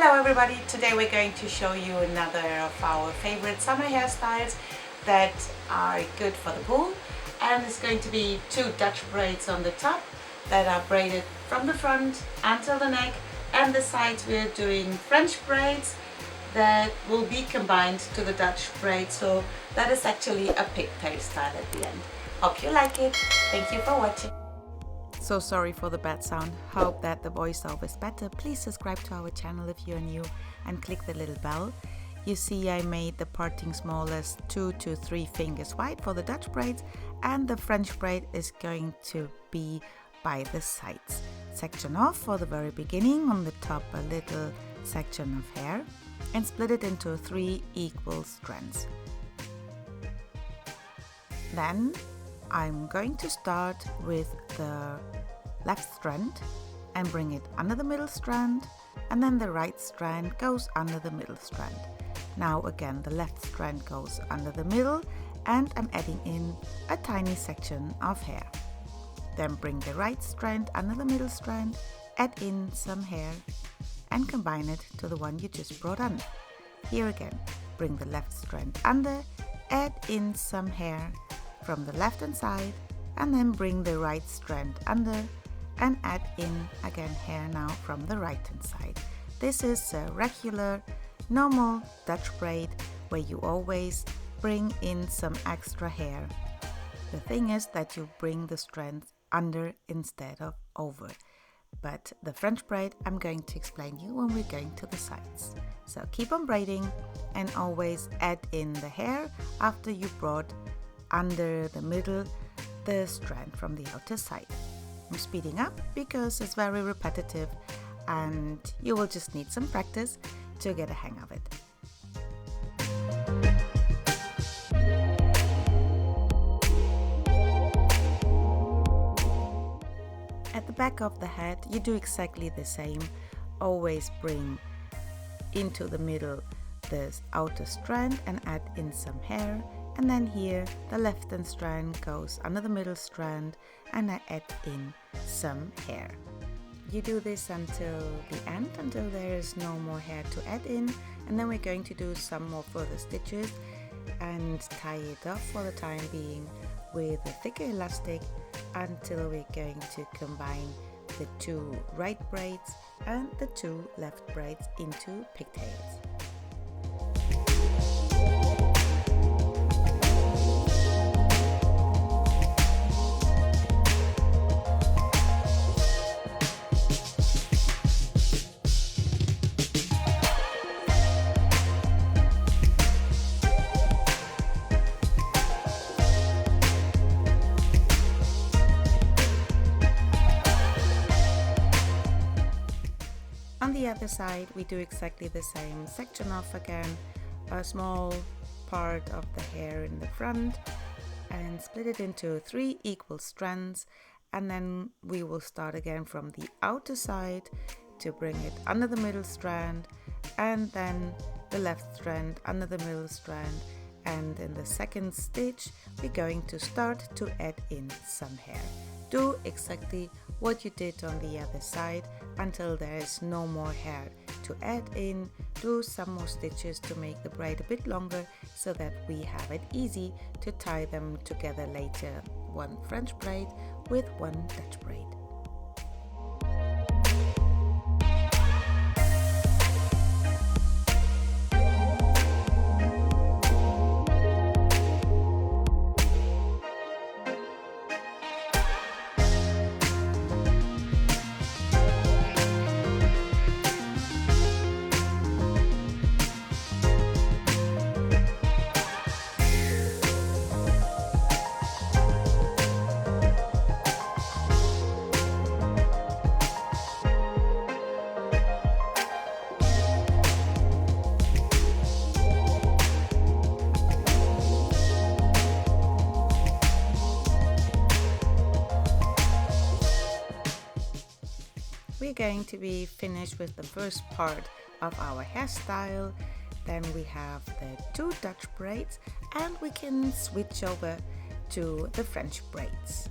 Hello everybody, today we're going to show you another of our favorite summer hairstyles that are good for the pool, and it's going to be two Dutch braids on the top that are braided from the front until the neck, and the sides we're doing French braids that will be combined to the Dutch braid, so that is actually a pigtail style at the end. Hope you like it. Thank you for watching. So sorry for the bad sound. Hope that the voiceover is better. Please subscribe to our channel if you're new and click the little bell. You see I made the parting smallest 2 to 3 fingers wide for the Dutch braids, and the French braid is going to be by the sides. Section off for the very beginning, on the top a little section of hair, and split it into 3 equal strands. Then I'm going to start with the left strand and bring it under the middle strand, and then the right strand goes under the middle strand. Now again the left strand goes under the middle, and I'm adding in a tiny section of hair. Then bring the right strand under the middle strand, add in some hair and combine it to the one you just brought under. Here again, bring the left strand under, add in some hair from the left hand side, and then bring the right strand under and add in again hair now from the right hand side. This is a regular normal Dutch braid where you always bring in some extra hair. The thing is that you bring the strands under instead of over, but the French braid I'm going to explain you when we're going to the sides. So keep on braiding and always add in the hair after you brought under the middle the strand from the outer side. I'm speeding up because it's very repetitive and you will just need some practice to get a hang of it. At the back of the head you do exactly the same. Always bring into the middle the outer strand and add in some hair. And then here the left hand strand goes under the middle strand and I add in some hair. You do this until the end, until there is no more hair to add in, and then we're going to do some more further stitches and tie it off for the time being with a thicker elastic until we're going to combine the 2 right braids and the 2 left braids into pigtails. On the other side we do exactly the same. Section off again a small part of the hair in the front and split it into 3 equal strands, and then we will start again from the outer side to bring it under the middle strand, and then the left strand under the middle strand, and in the second stitch we're going to start to add in some hair. Do exactly what you did on the other side until there is no more hair to add in. Do some more stitches to make the braid a bit longer so that we have it easy to tie them together later, one French braid with one Dutch braid. We're going to be finished with the first part of our hairstyle. Then we have the 2 Dutch braids, and we can switch over to the French braids.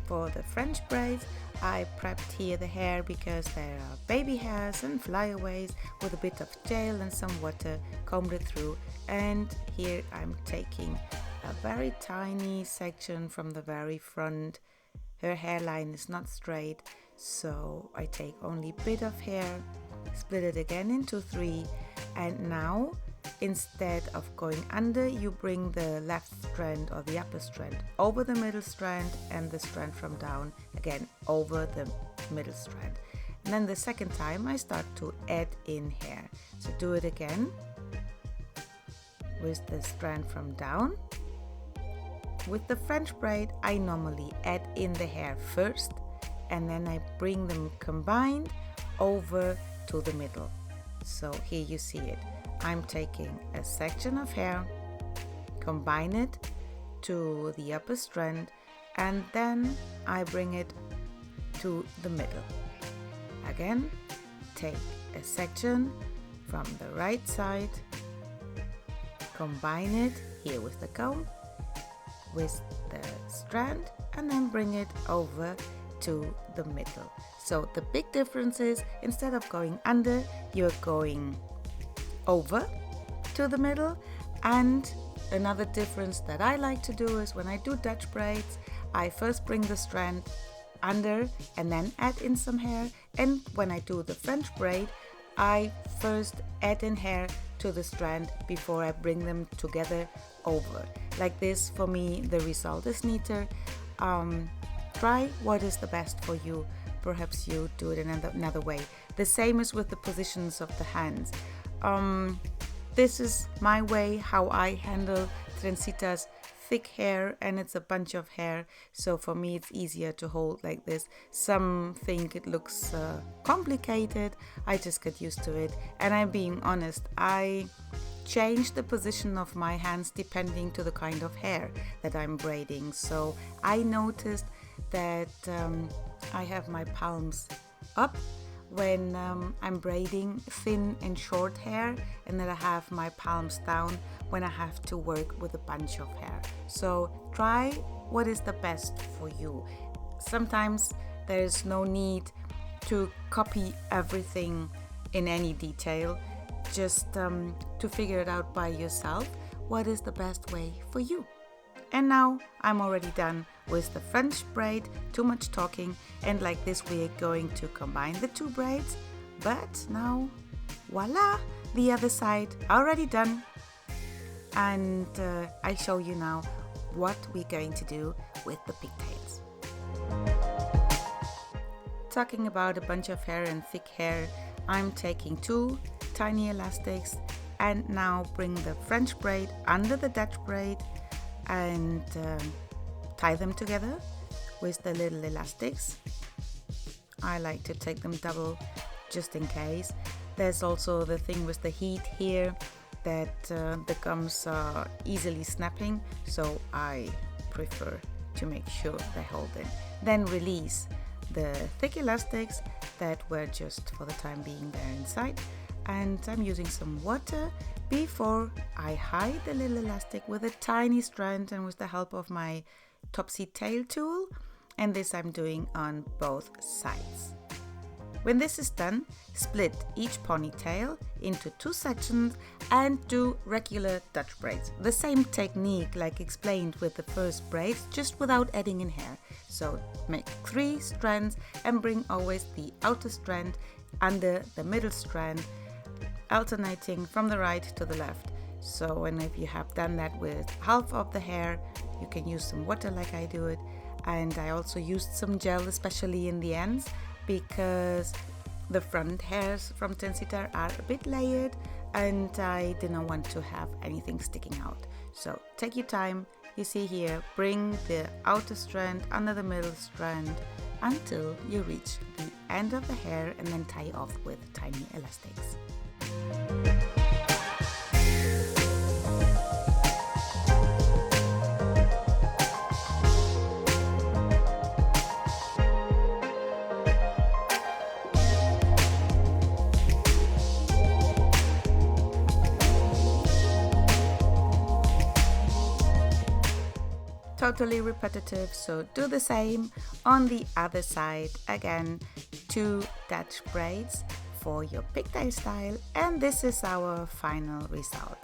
For the French braids I prepped here the hair because there are baby hairs and flyaways with a bit of gel and some water, combed it through, and here I'm taking a very tiny section from the very front. Her hairline is not straight, so I take only a bit of hair, split it again into 3, and now instead of going under, you bring the left strand or the upper strand over the middle strand, and the strand from down again over the middle strand. And then the second time I start to add in hair. So do it again with the strand from down. With the French braid, I normally add in the hair first, and then I bring them combined over to the middle. So here you see it. I'm taking a section of hair, combine it to the upper strand, and then I bring it to the middle. Again, take a section from the right side, combine it here with the comb, with the strand, and then bring it over to the middle. So the big difference is, instead of going under, you're going over to the middle. And another difference that I like to do is, when I do Dutch braids, I first bring the strand under and then add in some hair, and when I do the French braid, I first add in hair to the strand before I bring them together over. Like this, for me, the result is neater. Try what is the best for you. Perhaps you do it another way. The same is with the positions of the hands. This is my way how I handle Trencita's thick hair, and it's a bunch of hair, so for me it's easier to hold like this. Some think it looks complicated. I just get used to it, and I'm being honest, I change the position of my hands depending to the kind of hair that I'm braiding. So I noticed that I have my palms up when I'm braiding thin and short hair, and then I have my palms down when I have to work with a bunch of hair. So try what is the best for you. Sometimes there's no need to copy everything in any detail, just to figure it out by yourself what is the best way for you. And now I'm already done with the French braid. Too much talking, and like this we are going to combine the two braids. But now, voila, the other side already done. And I show you now what we're going to do with the pigtails. Talking about a bunch of hair and thick hair, I'm taking 2 tiny elastics and now bring the French braid under the Dutch braid and tie them together with the little elastics. I like to take them double just in case. There's also the thing with the heat here that the gums are easily snapping, so I prefer to make sure they hold in. Then release the thick elastics that were just for the time being there inside, and I'm using some water before I hide the little elastic with a tiny strand and with the help of my topsy tail tool, and this I'm doing on both sides. When this is done, split each ponytail into 2 sections and do regular Dutch braids. The same technique like explained with the first braids, just without adding in hair. So make 3 strands and bring always the outer strand under the middle strand, alternating from the right to the left. So, and if you have done that with half of the hair, you can use some water like I do it. And I also used some gel, especially in the ends, because the front hairs from Trencita are a bit layered and I didn't want to have anything sticking out. So take your time. You see here, bring the outer strand under the middle strand until you reach the end of the hair, and then tie off with tiny elastics. Totally repetitive, so do the same On the other side, again, 2 Dutch braids for your pigtail style, and this is our final result.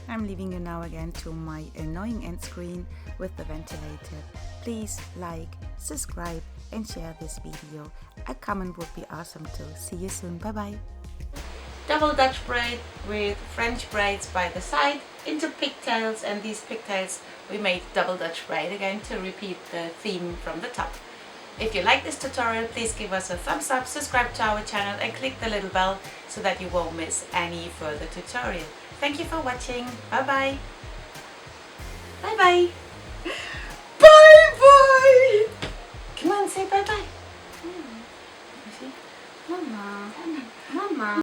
I'm leaving you now again to my annoying end screen with the ventilator. Please like, subscribe and share this video. A comment would be awesome too. See you soon. Bye bye. Double Dutch braid with French braids by the side into pigtails, and these pigtails we made double Dutch braid again to repeat the theme from the top. If you like this tutorial, please give us a thumbs up, subscribe to our channel and click the little bell so that you won't miss any further tutorial. Thank you for watching. Bye bye. Bye bye. Bye bye. Come on, say bye bye. Mama. Mama.